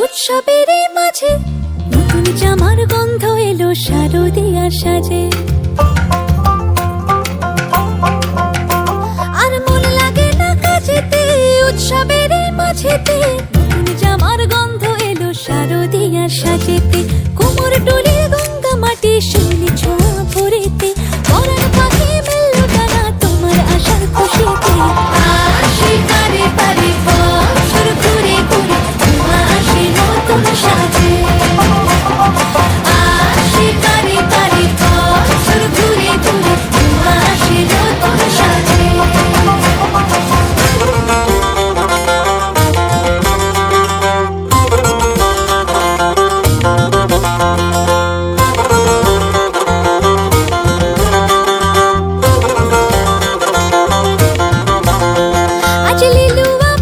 উৎসবের মাঝে নতুন জামার গন্ধ এলো শারদিয়ার সাজে। আর মন লাগে না কাজেতে, উৎসবের মাঝেতে